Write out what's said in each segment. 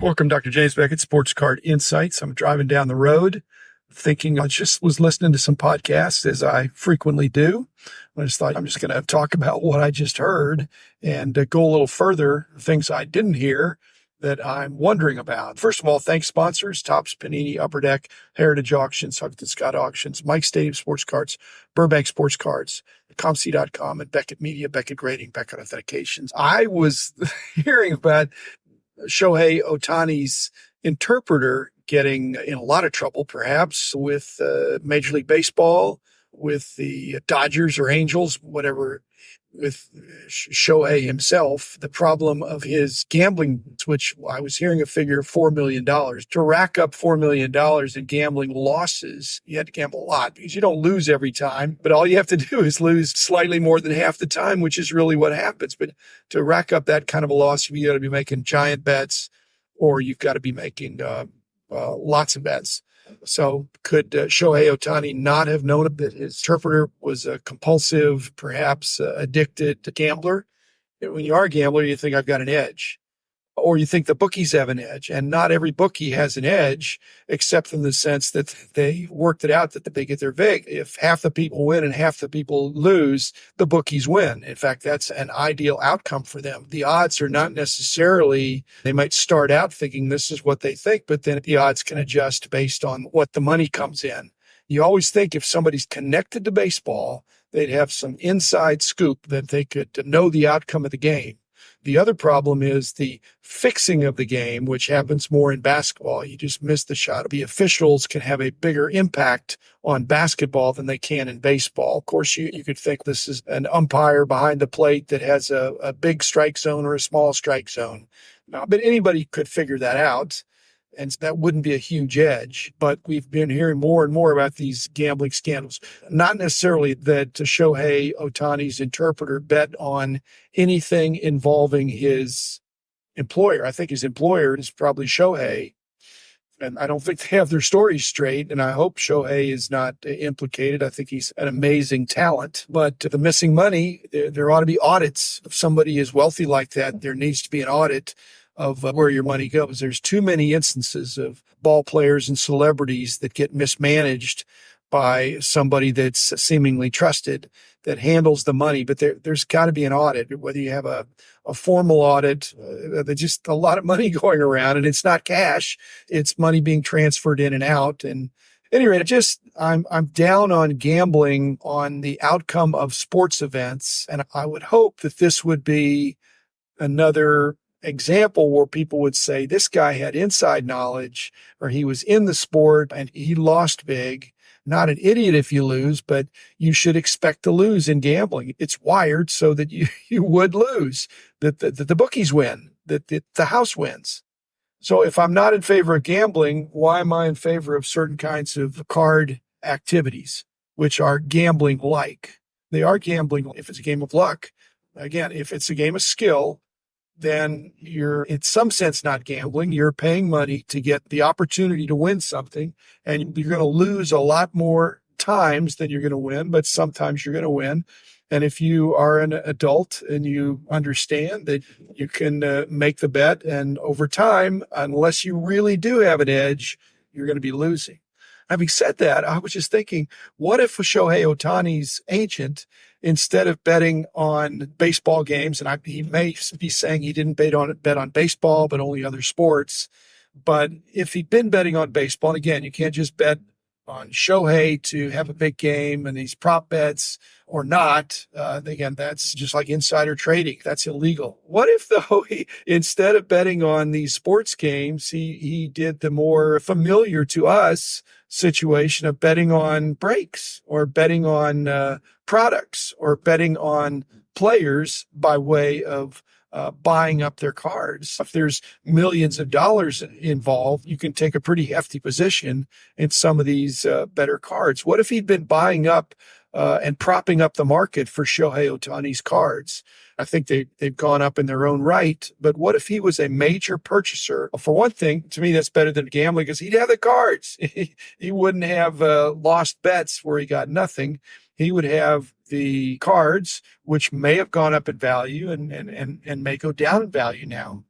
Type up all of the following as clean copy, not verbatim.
Welcome, Dr. James Beckett, Sports Card Insights. I'm driving down the road thinking I just was listening to some podcasts, as I frequently do. I just thought I'm just going to talk about what I just heard and go a little further, things I didn't hear that I'm wondering about. First of all, thanks sponsors, Topps, Panini, Upper Deck, Heritage Auctions, Huggins Scott Auctions, Mike Stadium Sports Cards, Burbank Sports Cards, ComC.com, and Beckett Media, Beckett Grading, Beckett Authentications. I was hearing about Shohei Ohtani's interpreter getting in a lot of trouble, perhaps with Major League Baseball, with the Dodgers or Angels, whatever, with Shohei himself. The problem of his gambling, which I was hearing a figure of $4 million. To rack up $4 million in gambling losses, you had to gamble a lot because you don't lose every time, but all you have to do is lose slightly more than half the time, which is really what happens. But to rack up that kind of a loss, you got to be making giant bets, or you've got to be making lots of bets. So could Shohei Ohtani not have known that his interpreter was a compulsive, perhaps addicted gambler? When you are a gambler, you think I've got an edge, or you think the bookies have an edge, and not every bookie has an edge, except in the sense that they worked it out that they get their vig. If half the people win and half the people lose, the bookies win. In fact, that's an ideal outcome for them. The odds are not necessarily, they might start out thinking this is what they think, but then the odds can adjust based on what the money comes in. You always think if somebody's connected to baseball, they'd have some inside scoop that they could know the outcome of the game. The other problem is the fixing of the game, which happens more in basketball. You just miss the shot. The officials can have a bigger impact on basketball than they can in baseball. Of course, you could think this is an umpire behind the plate that has a big strike zone or a small strike zone. But anybody could figure that out, and that wouldn't be a huge edge. But we've been hearing more and more about these gambling scandals. Not necessarily that Shohei Ohtani's interpreter bet on anything involving his employer. I think his employer is probably Shohei, and I don't think they have their stories straight, and I hope Shohei is not implicated. I think he's an amazing talent. But the missing money, there ought to be audits. If somebody is wealthy like that, there needs to be an audit of where your money goes. There's too many instances of ball players and celebrities that get mismanaged by somebody that's seemingly trusted that handles the money. But there's got to be an audit, whether you have a formal audit, there's just a lot of money going around, and it's not cash. It's money being transferred in and out. And at any rate, I'm down on gambling on the outcome of sports events. And I would hope that this would be another example where people would say this guy had inside knowledge, or he was in the sport and he lost big. Not an idiot if you lose, but you should expect to lose in gambling. It's wired so that you would lose, that the bookies win, that the house wins. So if I'm not in favor of gambling, why am I in favor of certain kinds of card activities, which are gambling-like? They are gambling if it's a game of luck. Again, if it's a game of skill, then you're in some sense not gambling. You're paying money to get the opportunity to win something, and you're going to lose a lot more times than you're going to win, but sometimes you're going to win. And if you are an adult and you understand that you can make the bet, and over time, unless you really do have an edge, you're going to be losing. Having said that, I was just thinking, what if Shohei Ohtani's agent, instead of betting on baseball games, and he may be saying he didn't bet on baseball, but only other sports. But if he'd been betting on baseball, and again, you can't just bet on Shohei to have a big game and these prop bets or not. Again, that's just like insider trading. That's illegal. What if, though, instead of betting on these sports games, he did the more familiar to us situation of betting on breaks, or betting on products, or betting on players by way of buying up their cards? If there's millions of dollars involved, you can take a pretty hefty position in some of these better cards. What if he'd been buying up and propping up the market for Shohei Ohtani's cards? I think they've gone up in their own right, but what if he was a major purchaser? For one thing, to me, that's better than gambling, because he'd have the cards. He wouldn't have lost bets where he got nothing. He would have the cards, which may have gone up in value and may go down in value now.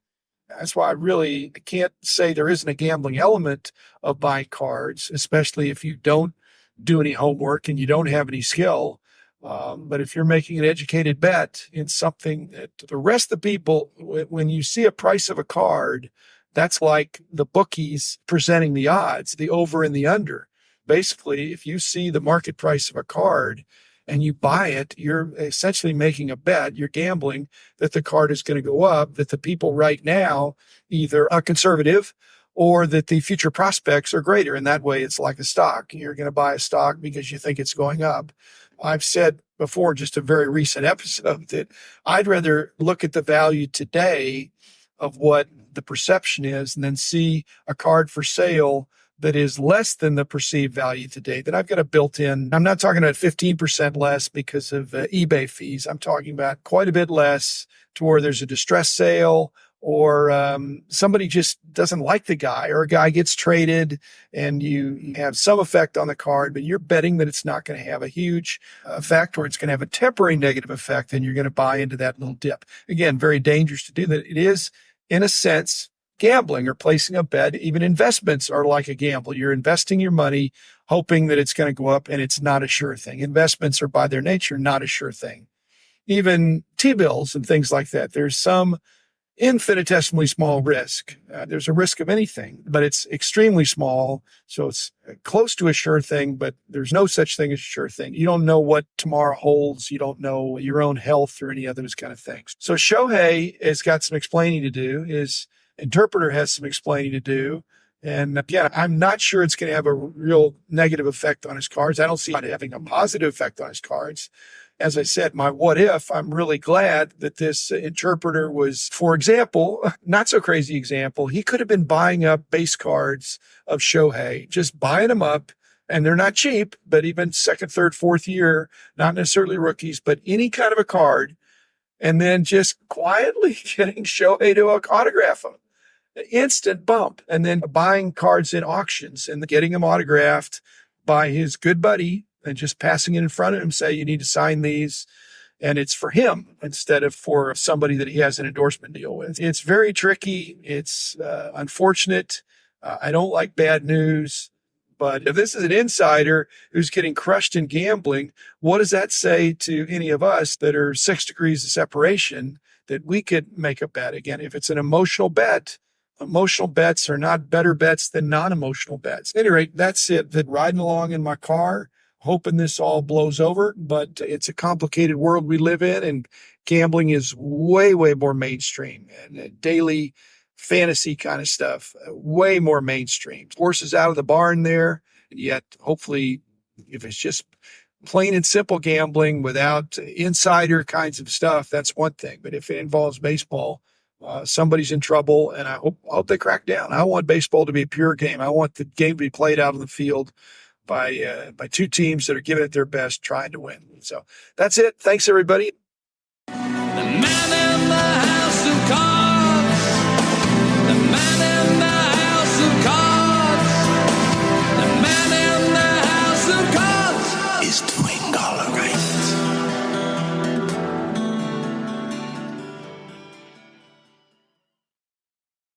That's why I can't say there isn't a gambling element of buying cards, especially if you don't do any homework and you don't have any skill. But if you're making an educated bet in something that the rest of the people, when you see a price of a card, that's like the bookies presenting the odds, the over and the under. Basically, if you see the market price of a card and you buy it, you're essentially making a bet. You're gambling that the card is going to go up, that the people right now either are conservative or that the future prospects are greater. And that way it's like a stock. You're going to buy a stock because you think it's going up. I've said before, just a very recent episode, that I'd rather look at the value today of what the perception is and then see a card for sale that is less than the perceived value today, that I've got a built-in. I'm not talking about 15% less because of eBay fees. I'm talking about quite a bit less to where there's a distress sale or somebody just doesn't like the guy, or a guy gets traded and you have some effect on the card, but you're betting that it's not going to have a huge effect, or it's going to have a temporary negative effect, and you're going to buy into that little dip. Again, very dangerous to do that. It is, in a sense, gambling or placing a bet. Even investments are like a gamble. You're investing your money hoping that it's going to go up, and it's not a sure thing. Investments are by their nature not a sure thing. Even T-bills and things like that, there's some infinitesimally small risk. There's a risk of anything, but it's extremely small. So it's close to a sure thing, but there's no such thing as a sure thing. You don't know what tomorrow holds. You don't know your own health or any of those kind of things. So Shohei has got some explaining to do. His interpreter has some explaining to do. And again, I'm not sure it's going to have a real negative effect on his cards. I don't see it having a positive effect on his cards. As I said, my what if, I'm really glad that this interpreter was, for example, not so crazy example, he could have been buying up base cards of Shohei, just buying them up, and they're not cheap, but even second, third, fourth year, not necessarily rookies, but any kind of a card, and then just quietly getting Shohei to autograph them. Instant bump. And then buying cards in auctions and getting them autographed by his good buddy, and just passing it in front of him, say, you need to sign these. And it's for him instead of for somebody that he has an endorsement deal with. It's very tricky. It's unfortunate. I don't like bad news. But if this is an insider who's getting crushed in gambling, what does that say to any of us that are 6 degrees of separation that we could make a bet? Again, if it's an emotional bet, emotional bets are not better bets than non-emotional bets. At any rate, that's it. That riding along in my car, hoping this all blows over, but it's a complicated world we live in, and gambling is way, way more mainstream, and daily fantasy kind of stuff, way more mainstream. Horses out of the barn there, and yet hopefully if it's just plain and simple gambling without insider kinds of stuff, that's one thing. But if it involves baseball, somebody's in trouble, and I hope they crack down. I want baseball to be a pure game. I want the game to be played out on the field by two teams that are giving it their best, trying to win. So that's it. Thanks, everybody. The man